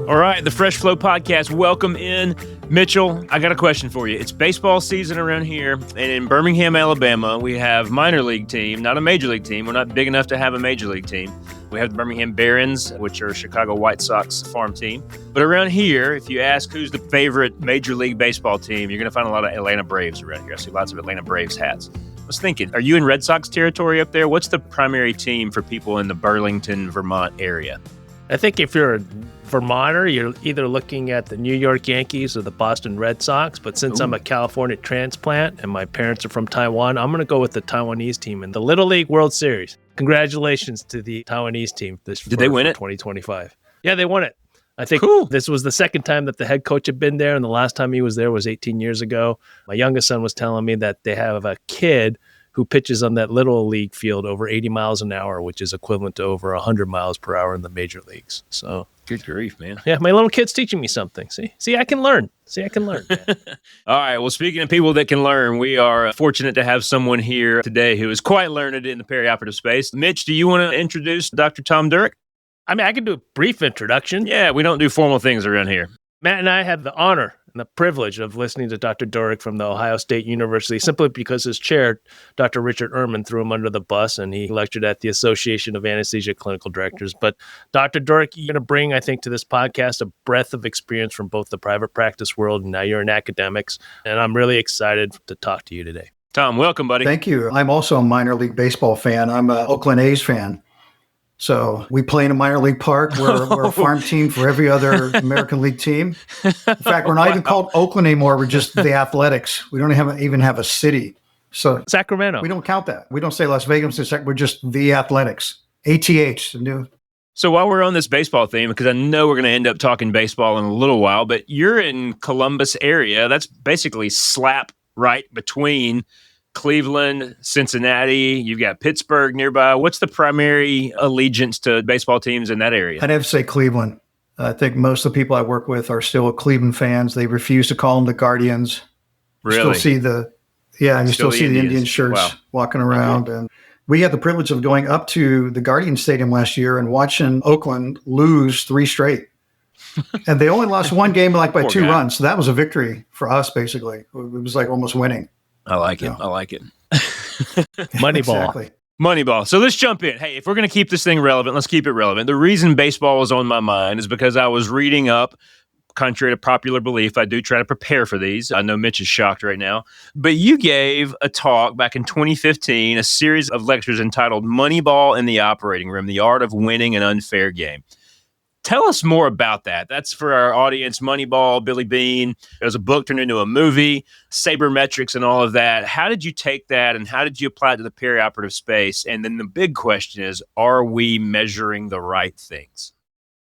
All right, the Fresh Flow Podcast. Welcome in. Mitchell, I got a question for you. It's baseball season around here, and in Birmingham, Alabama, we have minor league team, not a major league team. We're not big enough to have a major league team. We have the Birmingham Barons, which are a Chicago White Sox farm team. But around here, if you ask who's the favorite major league baseball team, you're going to find a lot of Atlanta Braves around here. I see lots of Atlanta Braves hats. I was thinking, are you in Red Sox territory up there? What's the primary team for people in the Burlington, Vermont area? I think if you're a Vermonter, you're either looking at the New York Yankees or the Boston Red Sox. But since I'm a California transplant and my parents are from Taiwan, I'm going to go with the Taiwanese team in the Little League World Series. Congratulations to the Taiwanese team. Did they win it? 2025. Yeah, they won it. I think Cool. This was the second time that the head coach had been there, and the last time he was there was 18 years ago. My youngest son was telling me that they have a kid who pitches on that Little League field over 80 miles an hour, which is equivalent to over 100 miles per hour in the major leagues. So, good grief, man. Yeah, my little kid's teaching me something. See, I can learn. Man. All right. Well, speaking of people that can learn, we are fortunate to have someone here today who is quite learned in the perioperative space. Mitch, do you want to introduce Dr. Tom Durick? I mean, I can do a brief introduction. Yeah, we don't do formal things around here. Matt and I have the honor and the privilege of listening to Dr. Durick from the Ohio State University simply because his chair, Dr. Richard Ehrman, threw him under the bus and he lectured at the Association of Anesthesia Clinical Directors. But Dr. Durick, you're going to bring, I think, to this podcast a breadth of experience from both the private practice world and now you're in academics. And I'm really excited to talk to you today. Tom, welcome, buddy. Thank you. I'm also a minor league baseball fan. I'm an Oakland A's fan. So we play in a minor league park. We're a farm team for every other American League team. In fact, we're not even called Oakland anymore. We're just the Athletics. We don't even have a city. So Sacramento. We don't count that. We don't say Las Vegas. We're just the Athletics. ATH. So while we're on this baseball theme, because I know we're going to end up talking baseball in a little while, but you're in Columbus area. That's basically slap right between Cleveland, Cincinnati, you've got Pittsburgh nearby. What's the primary allegiance to baseball teams in that area? I'd have to say Cleveland. I think most of the people I work with are still Cleveland fans. They refuse to call them the Guardians. Really? You still see the Indian shirts walking around. And we had the privilege of going up to the Guardian Stadium last year and watching Oakland lose 3 straight. And they only lost one game by 2 runs. So that was a victory for us, basically. It was like almost winning. I like it. Moneyball. Exactly. Moneyball. So let's jump in. Hey, if we're going to keep this thing relevant, let's keep it relevant. The reason baseball was on my mind is because I was reading up, contrary to popular belief, I do try to prepare for these. I know Mitch is shocked right now. But you gave a talk back in 2015, a series of lectures entitled Moneyball in the Operating Room, The Art of Winning an Unfair Game. Tell us more about that. That's for our audience. Moneyball, Billy Beane. There's a book turned into a movie, sabermetrics and all of that. How did you take that and how did you apply it to the perioperative space? And then the big question is, are we measuring the right things?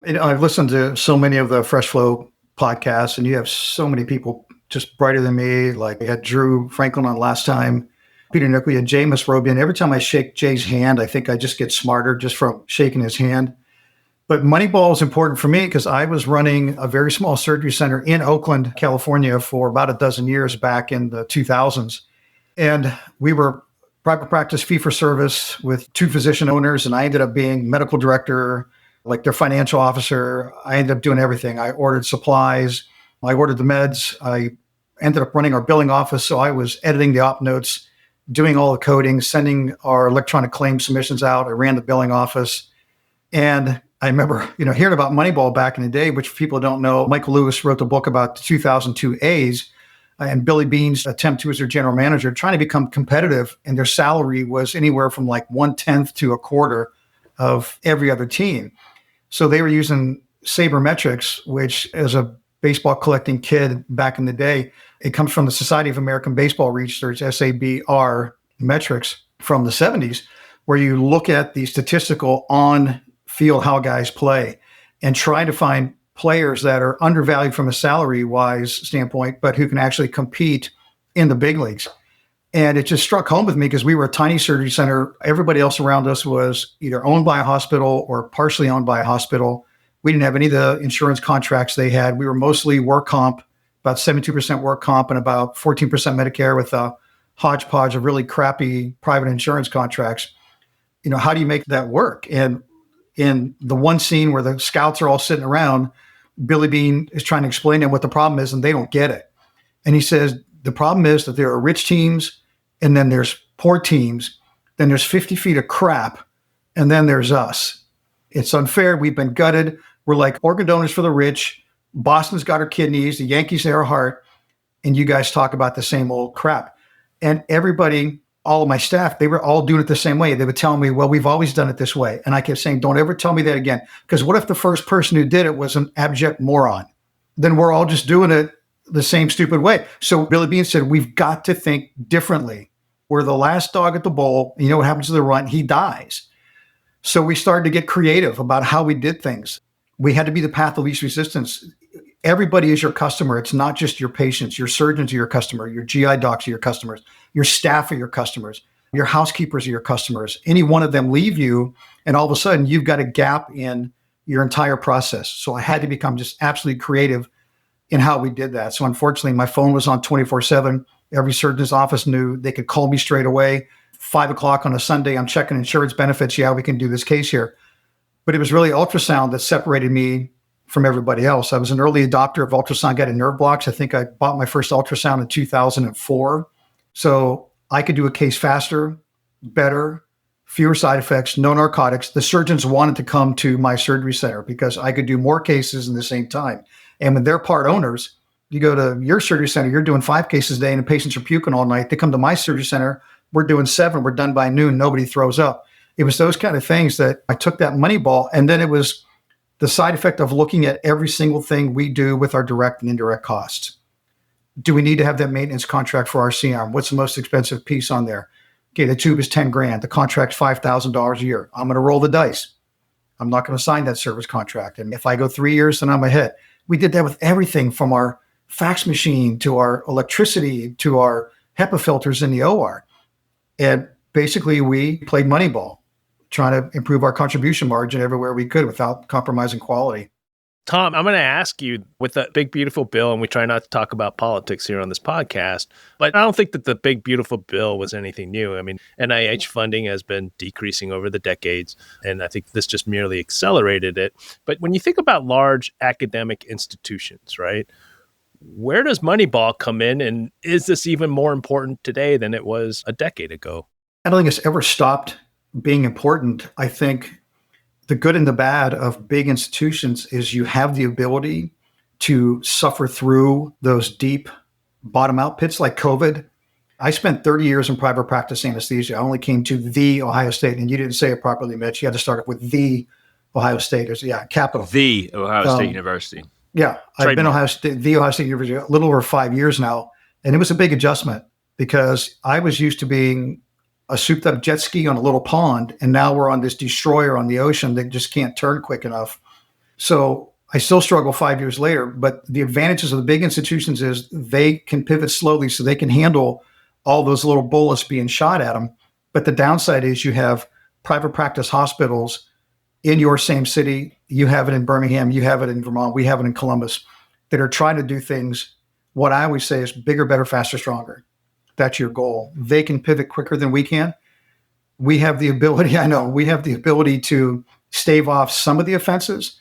I've listened to so many of the Fresh Flow podcasts, and you have so many people just brighter than me. Like I had Drew Franklin on last time, Peter Nick, we had Jameis Robian. Every time I shake Jay's hand, I think I just get smarter just from shaking his hand. But Moneyball is important for me because I was running a very small surgery center in Oakland, California for about a dozen years back in the 2000s. And we were private practice fee for service with 2 physician owners. And I ended up being medical director, like their financial officer. I ended up doing everything. I ordered supplies. I ordered the meds. I ended up running our billing office. So I was editing the op notes, doing all the coding, sending our electronic claim submissions out. I ran the billing office. And I remember, hearing about Moneyball back in the day, which people don't know. Michael Lewis wrote the book about the 2002 A's and Billy Beane's attempt to, as their general manager, trying to become competitive. And their salary was anywhere from 1/10 to 1/4 of every other team. So they were using sabermetrics, which as a baseball collecting kid back in the day, it comes from the Society of American Baseball Research, SABR metrics from the 70s, where you look at the statistical on field how guys play and try to find players that are undervalued from a salary-wise standpoint, but who can actually compete in the big leagues. And it just struck home with me because we were a tiny surgery center. Everybody else around us was either owned by a hospital or partially owned by a hospital. We didn't have any of the insurance contracts they had. We were mostly work comp, about 72% work comp and about 14% Medicare with a hodgepodge of really crappy private insurance contracts. How do you make that work? And in the one scene where the scouts are all sitting around, Billy Bean is trying to explain to him what the problem is, and they don't get it. And he says, the problem is that there are rich teams, and then there's poor teams, then there's 50 feet of crap, and then there's us. It's unfair. We've been gutted. We're like organ donors for the rich. Boston's got our kidneys. The Yankees have our heart. And you guys talk about the same old crap. And everybody, all of my staff, they were all doing it the same way. They would tell me, well, we've always done it this way. And I kept saying, don't ever tell me that again. Because what if the first person who did it was an abject moron? Then we're all just doing it the same stupid way. So Billy Bean said, we've got to think differently. We're the last dog at the bowl. You know what happens to the runt? He dies. So we started to get creative about how we did things. We had to be the path of least resistance. Everybody is your customer. It's not just your patients. Your surgeons are your customer. Your GI docs are your customers. Your staff are your customers. Your housekeepers are your customers. Any one of them leave you, and all of a sudden you've got a gap in your entire process. So I had to become just absolutely creative in how we did that. So unfortunately, my phone was on 24/7. Every surgeon's office knew they could call me straight away. 5:00 on a Sunday, I'm checking insurance benefits. Yeah, we can do this case here. But it was really ultrasound that separated me from everybody else. I was an early adopter of ultrasound guided nerve blocks. I think I bought my first ultrasound in 2004. So I could do a case faster, better, fewer side effects, no narcotics. The surgeons wanted to come to my surgery center because I could do more cases in the same time. And when they're part owners, you go to your surgery center, you're doing 5 cases a day and the patients are puking all night. They come to my surgery center, we're doing 7, we're done by noon, nobody throws up. It was those kind of things that I took that money ball, and then it was the side effect of looking at every single thing we do with our direct and indirect costs. Do we need to have that maintenance contract for our C-arm? What's the most expensive piece on there? Okay, the tube is 10 grand. The contract's $5,000 a year. I'm going to roll the dice. I'm not going to sign that service contract. And if I go 3 years, then I'm ahead. We did that with everything from our fax machine to our electricity to our HEPA filters in the OR. And basically, we played Moneyball, trying to improve our contribution margin everywhere we could without compromising quality. Tom, I'm going to ask you, with the big, beautiful bill, and we try not to talk about politics here on this podcast, but I don't think that the big, beautiful bill was anything new. I mean, NIH funding has been decreasing over the decades, and I think this just merely accelerated it. But when you think about large academic institutions, right, where does Moneyball come in? And is this even more important today than it was a decade ago? I don't think it's ever stopped being important. I think the good and the bad of big institutions is you have the ability to suffer through those deep bottom out pits like COVID. I spent 30 years in private practice anesthesia. I only came to the Ohio State, and you didn't say it properly, Mitch. You had to start it with the Ohio State. Capital. The Ohio State University. Yeah, I've been the Ohio State University a little over 5 years now. And it was a big adjustment because I was used to being a souped up jet ski on a little pond. And now we're on this destroyer on the ocean that just can't turn quick enough. So I still struggle 5 years later, but the advantages of the big institutions is they can pivot slowly so they can handle all those little bullets being shot at them. But the downside is you have private practice hospitals in your same city. You have it in Birmingham, you have it in Vermont, we have it in Columbus, that are trying to do things. What I always say is bigger, better, faster, stronger. That's your goal. They can pivot quicker than we can. We have the ability, we have the ability to stave off some of the offenses,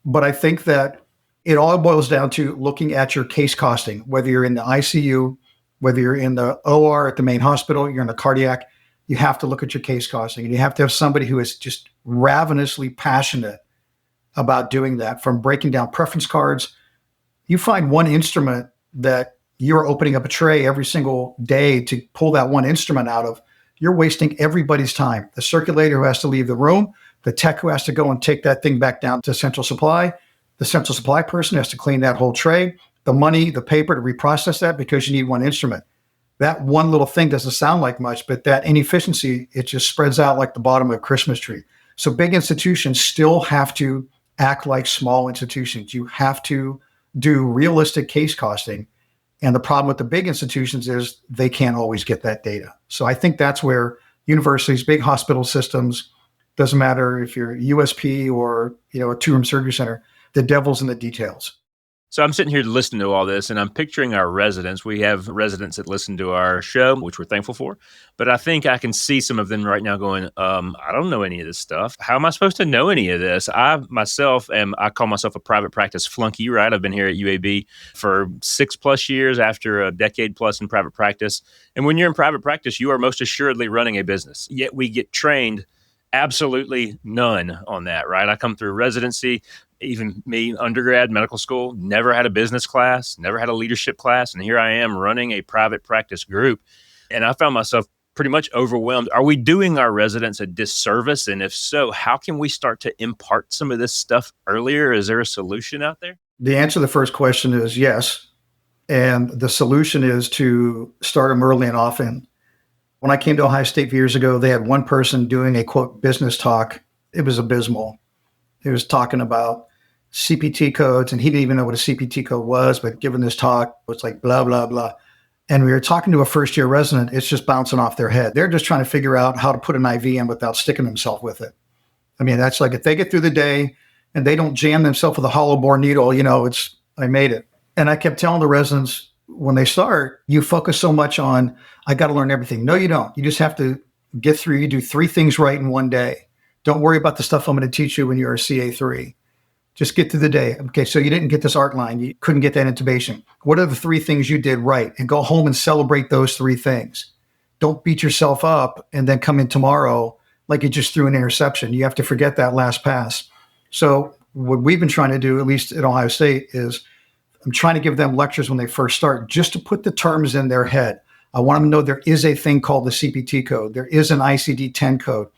but I think that it all boils down to looking at your case costing, whether you're in the ICU, whether you're in the OR at the main hospital, you're in the cardiac, you have to look at your case costing, and you have to have somebody who is just ravenously passionate about doing that, from breaking down preference cards. You find one instrument that you're opening up a tray every single day to pull that one instrument out of, you're wasting everybody's time. The circulator who has to leave the room, the tech who has to go and take that thing back down to central supply, the central supply person has to clean that whole tray, the money, the paper to reprocess that because you need one instrument. That one little thing doesn't sound like much, but that inefficiency, it just spreads out like the bottom of a Christmas tree. So big institutions still have to act like small institutions. You have to do realistic case costing. And the problem with the big institutions is they can't always get that data. So I think that's where universities, big hospital systems, doesn't matter if you're USP or a two-room surgery center, the devil's in the details. So I'm sitting here listening to all this and I'm picturing our residents. We have residents that listen to our show, which we're thankful for. But I think I can see some of them right now going, I don't know any of this stuff. How am I supposed to know any of this? I call myself a private practice flunky, right? I've been here at UAB for 6+ years after a decade plus in private practice. And when you're in private practice, you are most assuredly running a business. Yet we get trained absolutely none on that, right? I come through residency, even me, undergrad, medical school, never had a business class, never had a leadership class. And here I am running a private practice group. And I found myself pretty much overwhelmed. Are we doing our residents a disservice? And if so, how can we start to impart some of this stuff earlier? Is there a solution out there? The answer to the first question is yes. And the solution is to start them early and often. When I came to Ohio State years ago, they had one person doing a quote business talk. It was abysmal. He was talking about CPT codes, and he didn't even know what a CPT code was, but giving this talk, it's like blah, blah, blah. And we were talking to a first-year resident. It's just bouncing off their head. They're just trying to figure out how to put an IV in without sticking themselves with it. I mean, that's like if they get through the day and they don't jam themselves with a hollow bore needle, I made it. And I kept telling the residents, when they start, you focus so much on, I got to learn everything. No, you don't. You just have to get through. You do 3 things right in one day. Don't worry about the stuff I'm going to teach you when you're a CA3. Just get through the day. Okay, so you didn't get this art line. You couldn't get that intubation. What are the 3 things you did right? And go home and celebrate those 3 things. Don't beat yourself up and then come in tomorrow like you just threw an interception. You have to forget that last pass. So what we've been trying to do, at least at Ohio State, is I'm trying to give them lectures when they first start, just to put the terms in their head. I want them to know there is a thing called the CPT code. There is an ICD-10 code.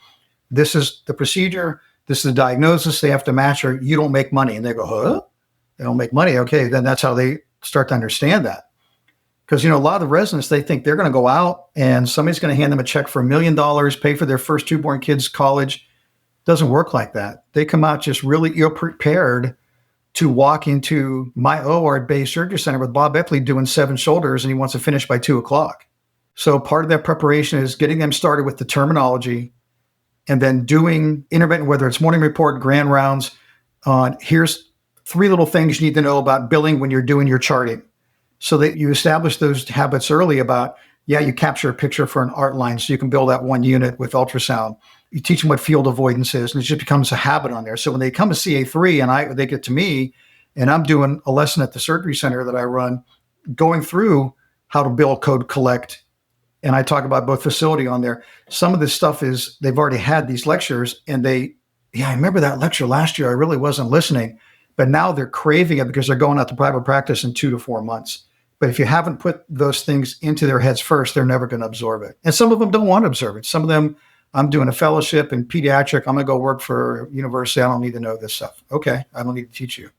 This is the procedure. This is the diagnosis. They have to match, or you don't make money. And they go, huh? They don't make money. Okay, then that's how they start to understand that. Because, a lot of the residents, they think they're going to go out and somebody's going to hand them a check for $1 million, pay for their first 2-born kids' college. It doesn't work like that. They come out just really ill-prepared to walk into my OR at Bay Surgery Center with Bob Epley doing 7 shoulders, and he wants to finish by 2:00. So part of that preparation is getting them started with the terminology and then doing intermittent, whether it's morning report, grand rounds, on here's 3 little things you need to know about billing when you're doing your charting. So that you establish those habits early about, you capture a picture for an art line so you can build that 1 unit with ultrasound. You teach them what field avoidance is, and it just becomes a habit on there. So when they come to CA3 and they get to me, and I'm doing a lesson at the surgery center that I run, going through how to bill, code, collect, and I talk about both facility on there. Some of this stuff is they've already had these lectures, and I remember that lecture last year. I really wasn't listening, but now they're craving it because they're going out to private practice in 2 to 4 months. But if you haven't put those things into their heads first, they're never going to absorb it. And some of them don't want to absorb it. Some of them, I'm doing a fellowship in pediatric. I'm going to go work for a university. I don't need to know this stuff. Okay, I don't need to teach you.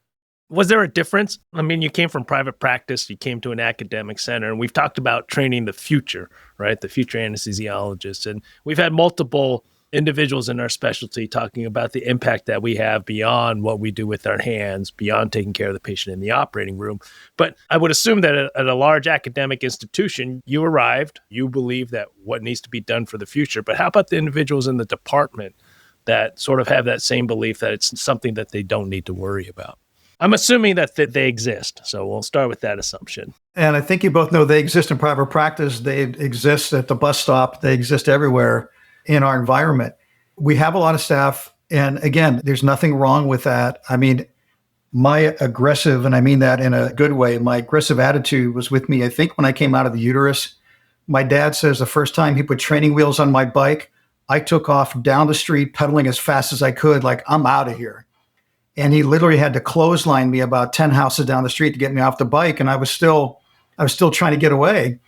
Was there a difference? I mean, you came from private practice, you came to an academic center, and we've talked about training the future, right? The future anesthesiologists. And we've had multiple individuals in our specialty talking about the impact that we have beyond what we do with our hands, beyond taking care of the patient in the operating room. But I would assume that at a large academic institution, you arrived, you believe that what needs to be done for the future. But how about the individuals in the department that sort of have that same belief that it's something that they don't need to worry about? I'm assuming that they exist. So we'll start with that assumption. And I think you both know they exist in private practice. They exist at the bus stop. They exist everywhere in our environment. We have a lot of staff. And again, there's nothing wrong with that. I mean, my aggressive, and I mean that in a good way, my aggressive attitude was with me. I think when I came out of the uterus, my dad says the first time he put training wheels on my bike, I took off down the street, pedaling as fast as I could, like I'm out of here. And he literally had to clothesline me about 10 houses down the street to get me off the bike. And I was still trying to get away.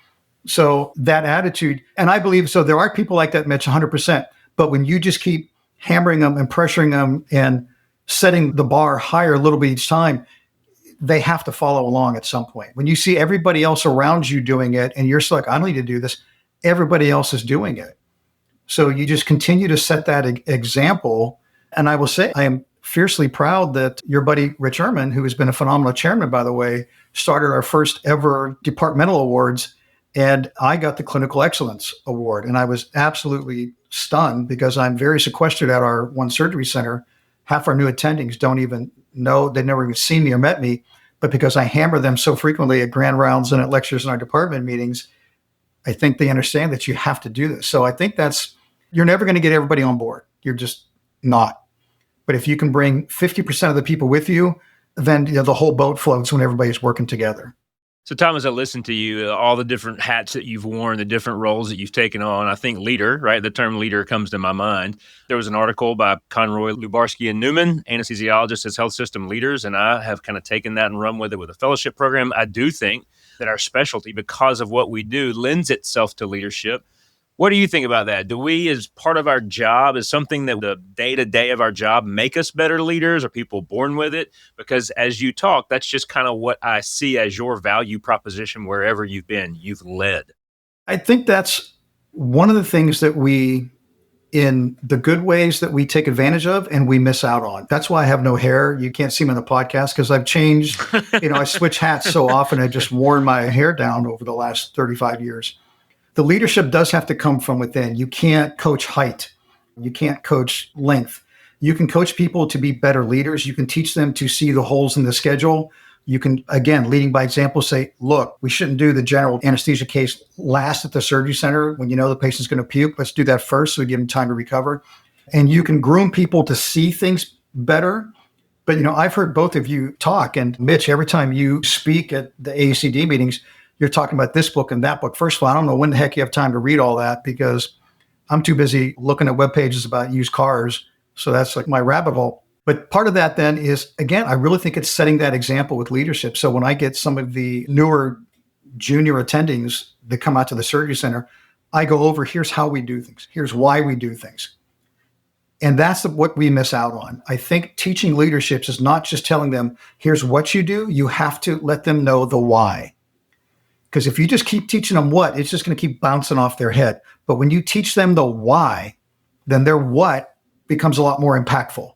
So that attitude, and I believe, so there are people like that, Mitch, 100%. But when you just keep hammering them and pressuring them and setting the bar higher a little bit each time, they have to follow along at some point. When you see everybody else around you doing it and you're still like, I don't need to do this, everybody else is doing it. So you just continue to set that example. And I will say, I am fiercely proud that your buddy, Rich Ehrman, who has been a phenomenal chairman, by the way, started our first ever departmental awards. And I got the Clinical Excellence Award. And I was absolutely stunned because I'm very sequestered at our one surgery center. Half our new attendings don't even know, they've never even seen me or met me. But because I hammer them so frequently at grand rounds and at lectures in our department meetings, I think they understand that you have to do this. So I think you're never going to get everybody on board. You're just not. But if you can bring 50% of the people with you, then the whole boat floats when everybody's working together. So, Tom, as I listen to you, all the different hats that you've worn, the different roles that you've taken on, I think leader, right? The term leader comes to my mind. There was an article by Conroy, Lubarsky, and Newman, anesthesiologists as health system leaders, and I have kind of taken that and run with it with a fellowship program. I do think that our specialty, because of what we do, lends itself to leadership. What do you think about that? Do we, as part of our job, is something that the day-to-day of our job make us better leaders? Are people born with it? Because as you talk, that's just kind of what I see as your value proposition wherever you've been. You've led. I think that's one of the things that we, in the good ways that we take advantage of and we miss out on. That's why I have no hair. You can't see me on the podcast because I've changed. I switch hats so often. I've just worn my hair down over the last 35 years. The leadership does have to come from within. You can't coach height. You can't coach length. You can coach people to be better leaders. You can teach them to see the holes in the schedule. You can, again, leading by example, say, look, we shouldn't do the general anesthesia case last at the surgery center when you know the patient's going to puke. Let's do that first so we give them time to recover. And you can groom people to see things better. But, I've heard both of you talk. And Mitch, every time you speak at the AACD meetings, you're talking about this book and that book. First of all, I don't know when the heck you have time to read all that because I'm too busy looking at web pages about used cars. So that's like my rabbit hole. But part of that then is, again, I really think it's setting that example with leadership. So when I get some of the newer junior attendings that come out to the surgery center, I go over, here's how we do things. Here's why we do things. And that's what we miss out on. I think teaching leadership is not just telling them, here's what you do. You have to let them know the why. Because if you just keep teaching them what, it's just going to keep bouncing off their head. But when you teach them the why, then their what becomes a lot more impactful.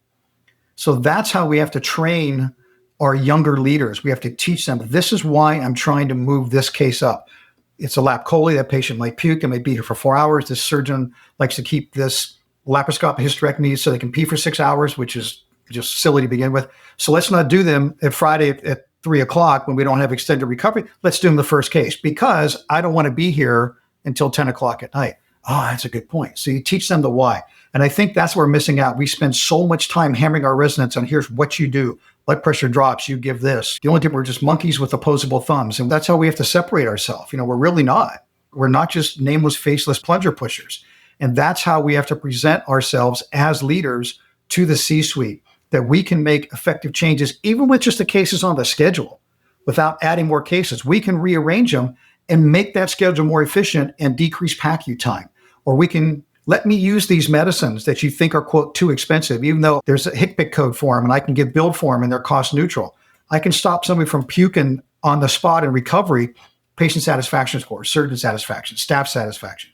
So that's how we have to train our younger leaders. We have to teach them, this is why I'm trying to move this case up. It's a lap chole. That patient might puke and may be here for 4 hours. This surgeon likes to keep this laparoscopic hysterectomy so they can pee for 6 hours, which is just silly to begin with. So let's not do them at Friday at 3:00 when we don't have extended recovery. Let's do them the first case because I don't want to be here until 10 o'clock at night. Oh, that's a good point. So you teach them the why. And I think that's where we're missing out. We spend so much time hammering our residents on here's what you do. Blood pressure drops, you give this. The only thing, we're just monkeys with opposable thumbs. And that's how we have to separate ourselves. We're really not. We're not just nameless, faceless plunger pushers. And that's how we have to present ourselves as leaders to the C-suite, that we can make effective changes, even with just the cases on the schedule, without adding more cases. We can rearrange them and make that schedule more efficient and decrease PACU time. Or we can let me use these medicines that you think are, quote, too expensive, even though there's a HCPCS code for them and I can give billed for them and they're cost neutral. I can stop somebody from puking on the spot in recovery, patient satisfaction score, surgeon satisfaction, staff satisfaction.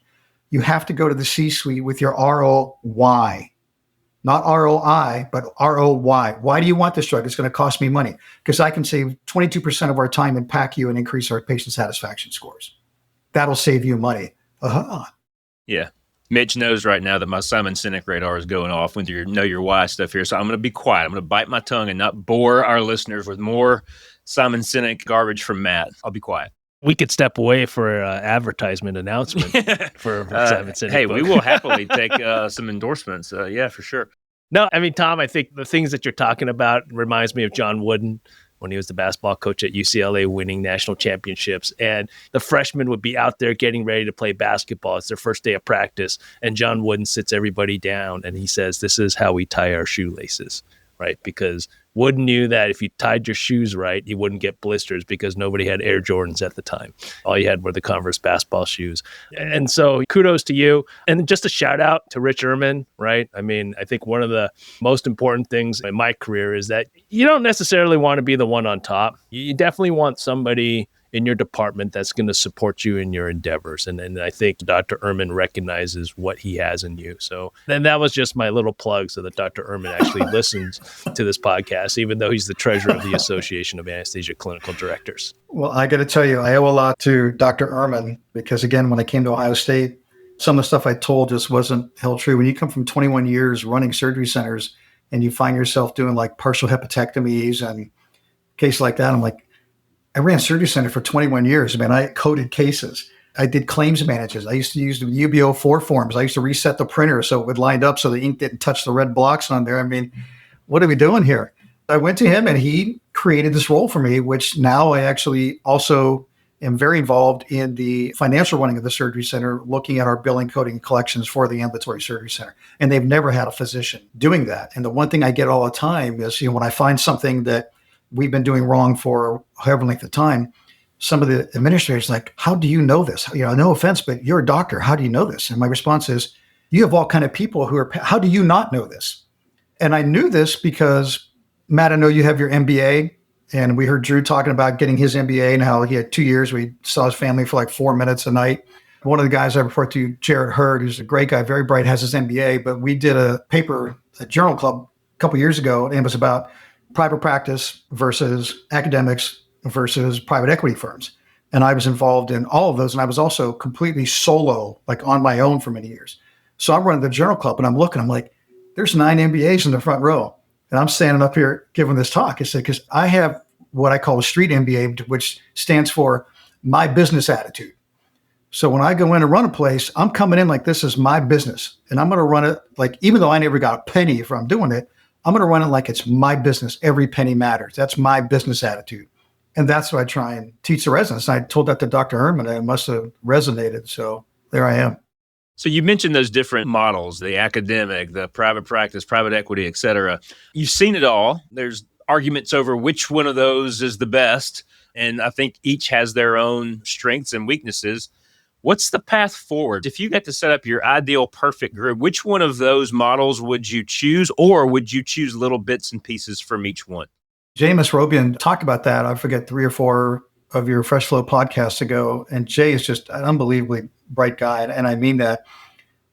You have to go to the C-suite with your ROY. Not ROI, but ROY. Why do you want this drug? It's going to cost me money because I can save 22% of our time in PACU and increase our patient satisfaction scores. That'll save you money. Yeah. Mitch knows right now that my Simon Sinek radar is going off with your know your why stuff here. So I'm going to be quiet. I'm going to bite my tongue and not bore our listeners with more Simon Sinek garbage from Matt. I'll be quiet. We could step away for advertisement announcement for Simon Sinek. Hey, we will happily take some endorsements. Yeah, for sure. No, I mean, Tom, I think the things that you're talking about reminds me of John Wooden when he was the basketball coach at UCLA winning national championships. And the freshmen would be out there getting ready to play basketball. It's their first day of practice. And John Wooden sits everybody down and he says, this is how we tie our shoelaces, right? Because Wooden knew that if you tied your shoes right, you wouldn't get blisters because nobody had Air Jordans at the time. All you had were the Converse basketball shoes. And so kudos to you. And just a shout out to Rich Ehrman, right? I mean, I think one of the most important things in my career is that you don't necessarily want to be the one on top. You definitely want somebody in your department that's going to support you in your endeavors. And I think Dr. Ehrman recognizes what he has in you. So then that was just my little plug so that Dr. Ehrman actually listens to this podcast, even though he's the treasurer of the Association of Anesthesia Clinical Directors. Well, I got to tell you, I owe a lot to Dr. Ehrman because, again, when I came to Ohio State, some of the stuff I told just wasn't held true. When you come from 21 years running surgery centers and you find yourself doing like partial hepatectomies and case like that. I'm like, I ran surgery center for 21 years. I mean, I coded cases. I did claims managers. I used to use the UBO4 forms. I used to reset the printer so it would line up so the ink didn't touch the red blocks on there. I mean, what are we doing here? I went to him and he created this role for me, which now I actually also am very involved in the financial running of the surgery center, looking at our billing, coding, and collections for the ambulatory surgery center. And they've never had a physician doing that. And the one thing I get all the time is, when I find something that we've been doing wrong for however length of time, some of the administrators like, how do you know this? No offense, but you're a doctor. How do you know this? And my response is, you have all kind of people how do you not know this? And I knew this because, Matt, I know you have your MBA, and we heard Drew talking about getting his MBA and how he had 2 years. We saw his family for like 4 minutes a night. One of the guys I report to, Jared Hurd, who's a great guy, very bright, has his MBA, but we did a paper at Journal Club a couple years ago, and it was about private practice versus academics versus private equity firms. And I was involved in all of those. And I was also completely solo, like on my own for many years. So I'm running the Journal Club and I'm like, there's 9 MBAs in the front row. And I'm standing up here giving this talk. I said, because I have what I call a street MBA, which stands for my business attitude. So when I go in and run a place, I'm coming in like this is my business. And I'm going to run it like, even though I never got a penny from doing it, I'm going to run it like it's my business. Every penny matters. That's my business attitude. And that's what I try and teach the residents. I told that to Dr. Herman, and it must have resonated. So there I am. So you mentioned those different models, the academic, the private practice, private equity, et cetera. You've seen it all. There's arguments over which one of those is the best. And I think each has their own strengths and weaknesses. What's the path forward? If you got to set up your ideal perfect group, which one of those models would you choose, or would you choose little bits and pieces from each one? James Robian talked about that, I forget, 3 or 4 of your Fresh Flow podcasts ago. And Jay is just an unbelievably bright guy. And I mean that.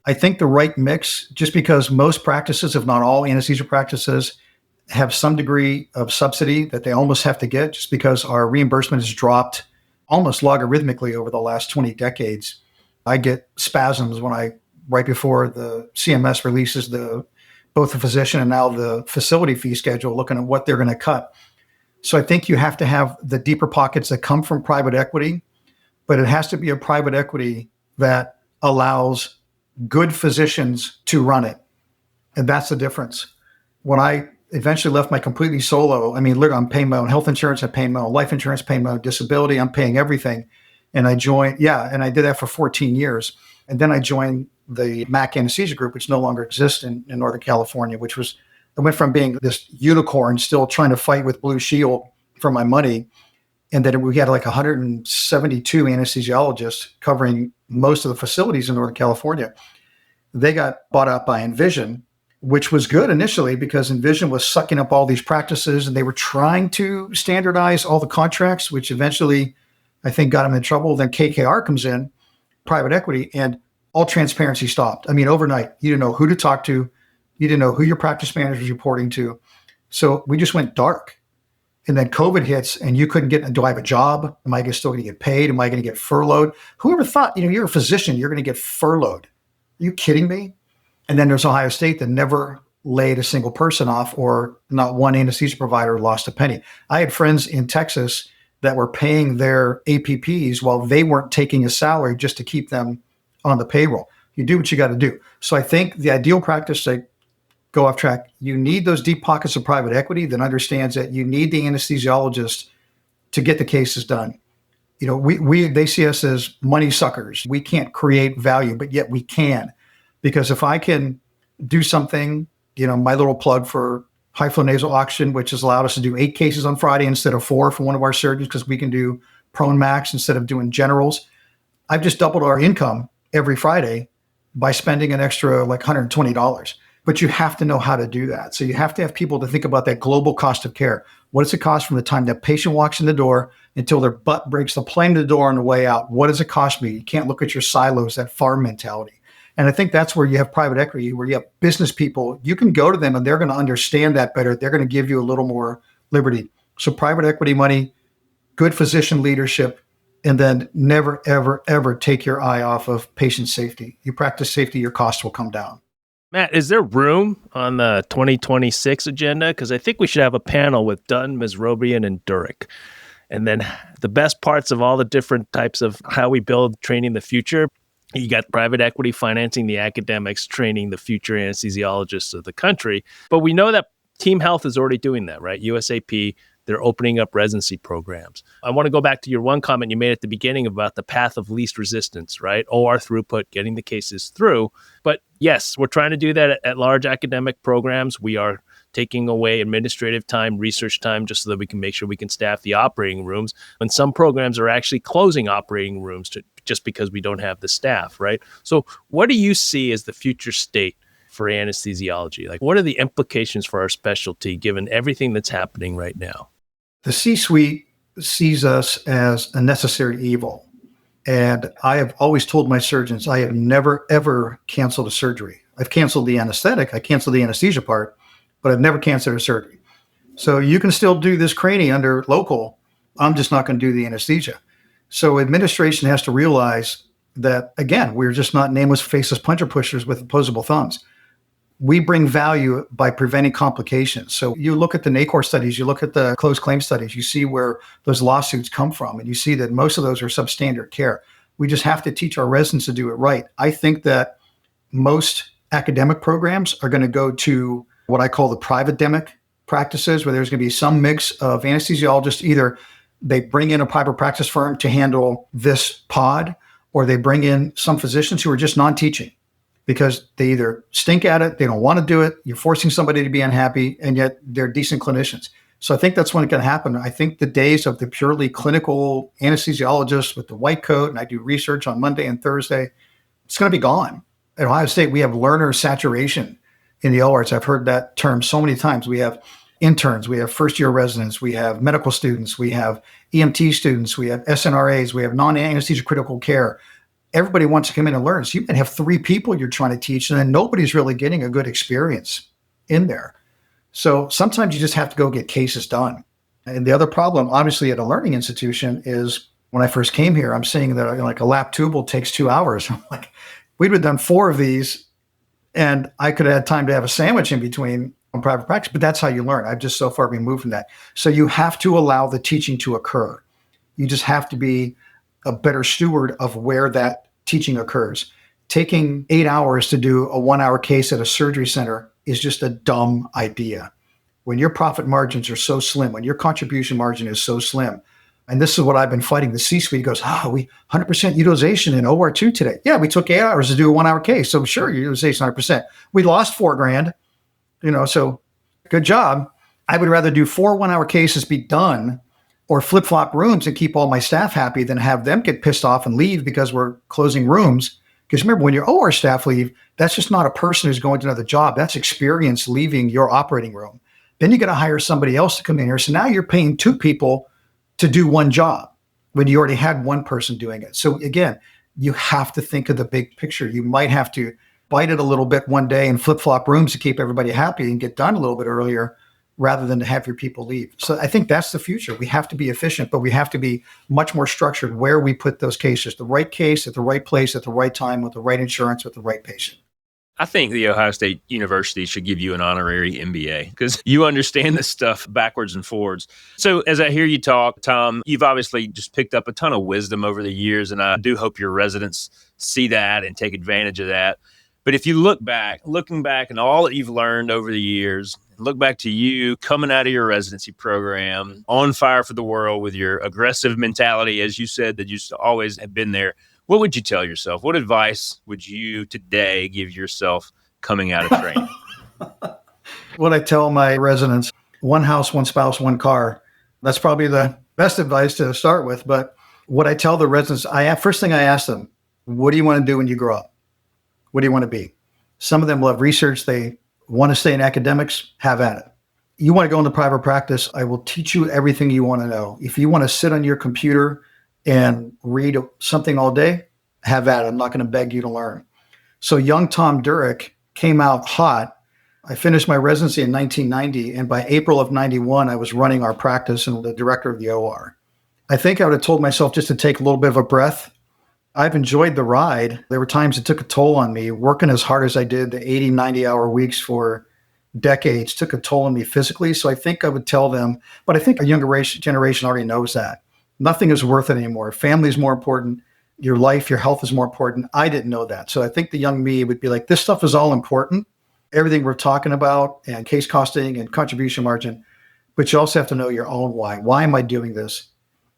I think the right mix, just because most practices, if not all anesthesia practices, have some degree of subsidy that they almost have to get, just because our reimbursement has dropped almost logarithmically over the last 20 decades. I get spasms right before the CMS releases both the physician and now the facility fee schedule, looking at what they're going to cut. So I think you have to have the deeper pockets that come from private equity, but it has to be a private equity that allows good physicians to run it. And that's the difference. When I eventually left my completely solo, look, I'm paying my own health insurance, I'm paying my own life insurance, paying my own disability, I'm paying everything. And I joined, and I did that for 14 years. And then I joined the MAC anesthesia group, which no longer exists in Northern California, I went from being this unicorn still trying to fight with Blue Shield for my money. And then we had like 172 anesthesiologists covering most of the facilities in Northern California. They got bought out by Envision, which was good initially because Envision was sucking up all these practices and they were trying to standardize all the contracts, which eventually I think got them in trouble. Then KKR comes in, private equity, and all transparency stopped. Overnight, you didn't know who to talk to. You didn't know who your practice manager was reporting to. So we just went dark. And then COVID hits and you couldn't do I have a job? Am I still going to get paid? Am I going to get furloughed? Whoever thought, you're a physician, you're going to get furloughed. Are you kidding me? And then there's Ohio State that never laid a single person off, or not one anesthesia provider lost a penny. I had friends in Texas that were paying their APPs while they weren't taking a salary just to keep them on the payroll. You do what you got to do. So I think the ideal practice, to go off track, you need those deep pockets of private equity that understands that you need the anesthesiologist to get the cases done. They see us as money suckers. We can't create value, but yet we can. Because if I can do something, my little plug for high flow nasal oxygen, which has allowed us to do 8 cases on Friday instead of 4 for one of our surgeons, because we can do prone max instead of doing generals. I've just doubled our income every Friday by spending an extra like $120. But you have to know how to do that. So you have to have people to think about that global cost of care. What does it cost from the time that patient walks in the door until their butt breaks the plane to the door on the way out? What does it cost me? You can't look at your silos, that farm mentality. And I think that's where you have private equity, where you have business people. You can go to them and they're going to understand that better. They're going to give you a little more liberty. So private equity money, good physician leadership, and then never, ever, ever take your eye off of patient safety. You practice safety, your costs will come down. Matt, is there room on the 2026 agenda? Because I think we should have a panel with Dunn, Mesrobian, and Durick. And then the best parts of all the different types of how we build training the future. You got private equity financing the academics, training the future anesthesiologists of the country. But we know that Team Health is already doing that, right? USAP, they're opening up residency programs. I want to go back to your one comment you made at the beginning about the path of least resistance, right? OR throughput, getting the cases through. But yes, we're trying to do that at large academic programs. We are taking away administrative time, research time, just so that we can make sure we can staff the operating rooms. And some programs are actually closing operating rooms just because we don't have the staff, right? So what do you see as the future state for anesthesiology? Like, what are the implications for our specialty given everything that's happening right now? The C-suite sees us as a necessary evil. And I have always told my surgeons, I have never, ever canceled a surgery. I've canceled the anesthetic. I canceled the anesthesia part, but I've never canceled a surgery. So you can still do this cranie under local. I'm just not going to do the anesthesia. So administration has to realize that, again, we're just not nameless, faceless puncher pushers with opposable thumbs. We bring value by preventing complications. So you look at the NACOR studies, you look at the closed claim studies, you see where those lawsuits come from, and you see that most of those are substandard care. We just have to teach our residents to do it right. I think that most academic programs are going to go to what I call the private-demic practices, where there's going to be some mix of anesthesiologists. Either they bring in a private practice firm to handle this pod, or they bring in some physicians who are just non-teaching because they either stink at it, they don't want to do it, you're forcing somebody to be unhappy, and yet they're decent clinicians. So I think that's when it can happen. I think the days of the purely clinical anesthesiologists with the white coat, and I do research on Monday and Thursday, it's going to be gone. At Ohio State, we have learner saturation in the ORs. I've heard that term so many times. We have interns, we have first-year residents, we have medical students, we have EMT students, we have SNRAs, we have non-anesthesia critical care. Everybody wants to come in and learn. So you might have 3 people you're trying to teach, and then nobody's really getting a good experience in there. So sometimes you just have to go get cases done. And the other problem, obviously, at a learning institution is when I first came here, I'm seeing that like a lap tubal takes 2 hours. I'm like, we'd have done 4 of these, and I could have had time to have a sandwich in between on private practice, but that's how you learn. I've just so far removed from that. So you have to allow the teaching to occur. You just have to be a better steward of where that teaching occurs. Taking 8 hours to do a 1-hour case at a surgery center is just a dumb idea. When your profit margins are so slim, when your contribution margin is so slim, and this is what I've been fighting. The C-suite goes, we 100% utilization in OR2 today. Yeah, we took 8 hours to do a 1-hour case. So sure, utilization 100%. We lost $4,000, so good job. I would rather do 4 1-hour cases be done or flip-flop rooms and keep all my staff happy than have them get pissed off and leave because we're closing rooms. Because remember, when your OR staff leave, that's just not a person who's going to another job. That's experience leaving your operating room. Then you got to hire somebody else to come in here. So now you're paying 2 people to do 1 job when you already had 1 person doing it. So again, you have to think of the big picture. You might have to bite it a little bit one day and flip-flop rooms to keep everybody happy and get done a little bit earlier rather than to have your people leave. So I think that's the future. We have to be efficient, but we have to be much more structured where we put those cases, the right case at the right place at the right time with the right insurance with the right patient. I think the Ohio State University should give you an honorary MBA because you understand this stuff backwards and forwards. So as I hear you talk, Tom, you've obviously just picked up a ton of wisdom over the years, and I do hope your residents see that and take advantage of that. But if you looking back and all that you've learned over the years, look back to you coming out of your residency program, on fire for the world with your aggressive mentality, as you said, that you always have been there. What would you tell yourself? What advice would you today give yourself coming out of training? What I tell my residents, 1 house, 1 spouse, 1 car. That's probably the best advice to start with. But what I tell the residents, first thing I ask them, what do you want to do when you grow up? What do you want to be? Some of them love research. They want to stay in academics, have at it. You want to go into private practice, I will teach you everything you want to know. If you want to sit on your computer and read something all day, have at it. I'm not going to beg you to learn. So young Tom Durick came out hot. I finished my residency in 1990, and by April of 91, I was running our practice and the director of the OR. I think I would have told myself just to take a little bit of a breath. I've enjoyed the ride. There were times it took a toll on me. Working as hard as I did, the 80, 90-hour weeks for decades took a toll on me physically. So I think I would tell them, but I think a younger generation already knows that. Nothing is worth it anymore. Family is more important. Your life, your health is more important. I didn't know that. So I think the young me would be like, this stuff is all important. Everything we're talking about and case costing and contribution margin, but you also have to know your own why. Why am I doing this?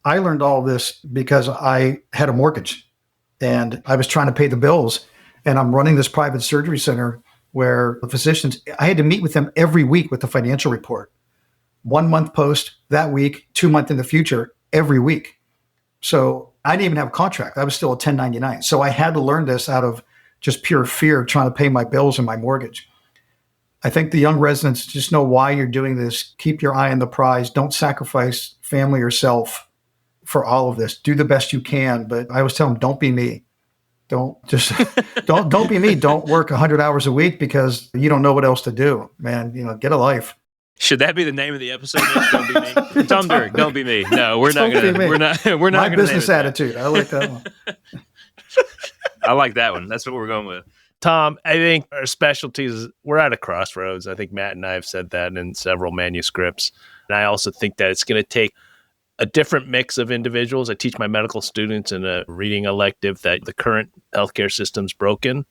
I learned all this because I had a mortgage and I was trying to pay the bills, and I'm running this private surgery center where the physicians, I had to meet with them every week with the financial report. 1 month post that week, 2 month in the future, every week. So I didn't even have a contract. I was still a 1099. So I had to learn this out of just pure fear of trying to pay my bills and my mortgage. I think the young residents just know why you're doing this. Keep your eye on the prize. Don't sacrifice family or self for all of this. Do the best you can. But I always tell them, don't be me. Don't be me. Don't work 100 hours a week because you don't know what else to do, man. Get a life. Should that be the name of the episode? Don't be me. Tom Durick, don't be me. No, we're not going to. We're not. My business attitude. I like that one. I like that one. That's what we're going with. Tom, I think our specialties, we're at a crossroads. I think Matt and I have said that in several manuscripts. And I also think that it's going to take a different mix of individuals. I teach my medical students in a reading elective that the current healthcare system's broken.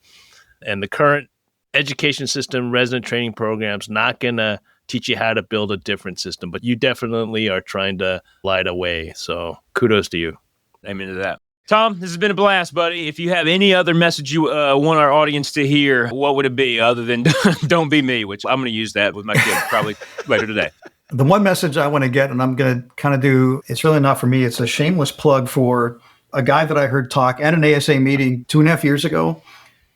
And the current education system, resident training programs, not going to teach you how to build a different system. But you definitely are trying to light a way. So kudos to you. Amen to that. Tom, this has been a blast, buddy. If you have any other message you want our audience to hear, what would it be other than don't be me, which I'm going to use that with my kids probably later today. The one message I want to get, and I'm going to kind of do, it's really not for me. It's a shameless plug for a guy that I heard talk at an ASA meeting 2.5 years ago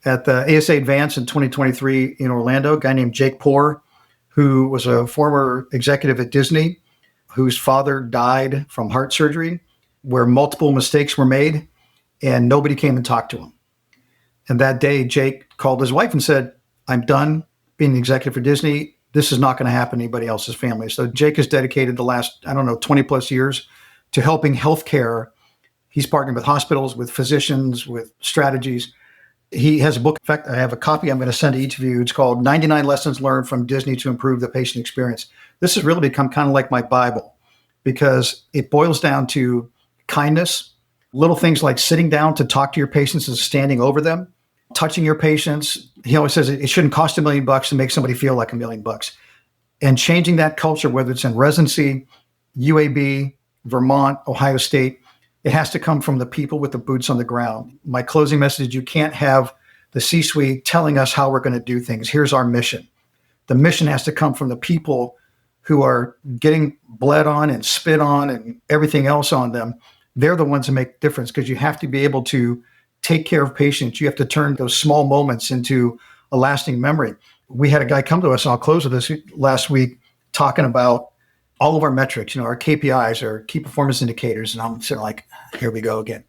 at the ASA Advance in 2023 in Orlando, a guy named Jake Poor, who was a former executive at Disney, whose father died from heart surgery, where multiple mistakes were made and nobody came and talked to him. And that day, Jake called his wife and said, I'm done being the executive for Disney. This is not going to happen to anybody else's family. So Jake has dedicated the last, 20 plus years to helping healthcare. He's partnered with hospitals, with physicians, with strategies. He has a book. In fact, I have a copy I'm going to send to each of you. It's called 99 Lessons Learned from Disney to Improve the Patient Experience. This has really become kind of like my Bible because it boils down to kindness, little things like sitting down to talk to your patients and standing over them, touching your patients. He always says it shouldn't cost $1 million to make somebody feel like $1 million. And changing that culture, whether it's in residency, UAB, Vermont, Ohio State, it has to come from the people with the boots on the ground. My closing message, you can't have the C-suite telling us how we're going to do things. Here's our mission. The mission has to come from the people who are getting bled on and spit on and everything else on them. They're the ones that make a difference because you have to be able to take care of patients. You have to turn those small moments into a lasting memory. We had a guy come to us, and I'll close with this, last week, talking about all of our metrics, our KPIs, our key performance indicators. And I'm sitting like, here we go again.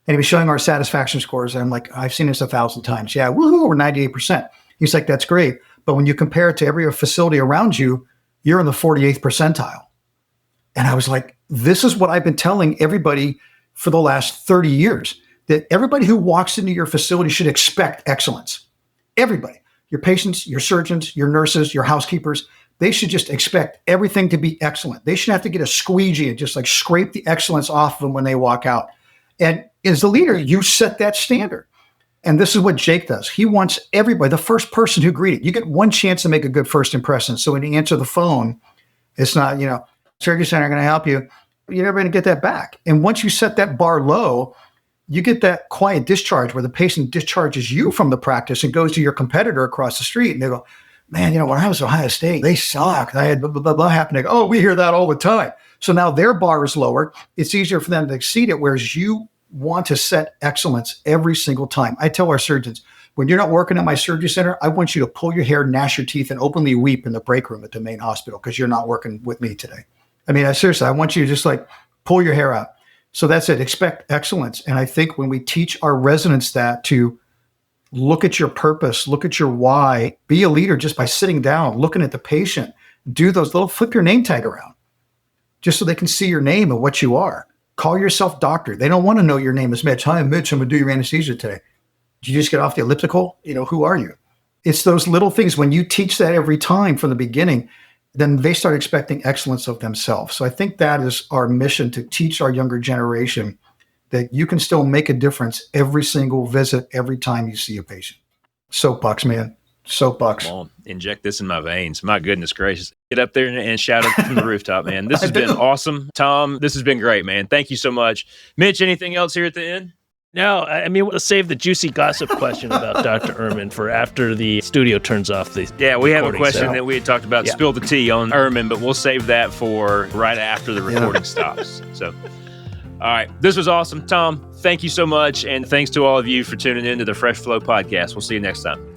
And he was showing our satisfaction scores. And I'm like, I've seen this 1,000 times. Yeah, woohoo, we're 98%. He's like, that's great. But when you compare it to every facility around you, you're in the 48th percentile. And I was like, this is what I've been telling everybody for the last 30 years, that everybody who walks into your facility should expect excellence. Everybody, your patients, your surgeons, your nurses, your housekeepers, they should just expect everything to be excellent. They shouldn't have to get a squeegee and just like scrape the excellence off of them when they walk out. And as the leader, you set that standard. And this is what Jake does. He wants everybody, the first person who greeted, you get one chance to make a good first impression. So when you answer the phone, it's not, surgery center, going to help you. You're never going to get that back. And once you set that bar low, you get that quiet discharge where the patient discharges you from the practice and goes to your competitor across the street. And they go, man, when I was at Ohio State, they sucked. I had blah, blah, blah, blah happen. They go, oh, we hear that all the time. So now their bar is lower. It's easier for them to exceed it, whereas you want to set excellence every single time. I tell our surgeons, when you're not working at my surgery center, I want you to pull your hair, gnash your teeth, and openly weep in the break room at the main hospital because you're not working with me today. I mean, seriously, I want you to just like pull your hair out. So that's it. Expect excellence. And I think when we teach our residents that to look at your purpose, look at your why, be a leader just by sitting down, looking at the patient, do those little flip your name tag around just so they can see your name and what you are. Call yourself doctor. They don't want to know your name is Mitch. Hi, I'm Mitch. I'm going to do your anesthesia today. Did you just get off the elliptical? Who are you? It's those little things. When you teach that every time from the beginning, then they start expecting excellence of themselves. So I think that is our mission, to teach our younger generation that you can still make a difference every single visit, every time you see a patient. Soapbox, man. Soapbox. Come on, inject this in my veins. My goodness gracious. Get up there and shout it from the rooftop, man. This has been awesome. Tom, this has been great, man. Thank you so much. Mitch, anything else here at the end? No, I mean, we'll save the juicy gossip question about Dr. Ehrman for after the studio turns off the we have a recording, question that we had talked about, spill the tea on Ehrman, but we'll save that for right after the recording stops. So, all right. This was awesome. Tom, thank you so much. And thanks to all of you for tuning in to the Fresh Flow podcast. We'll see you next time.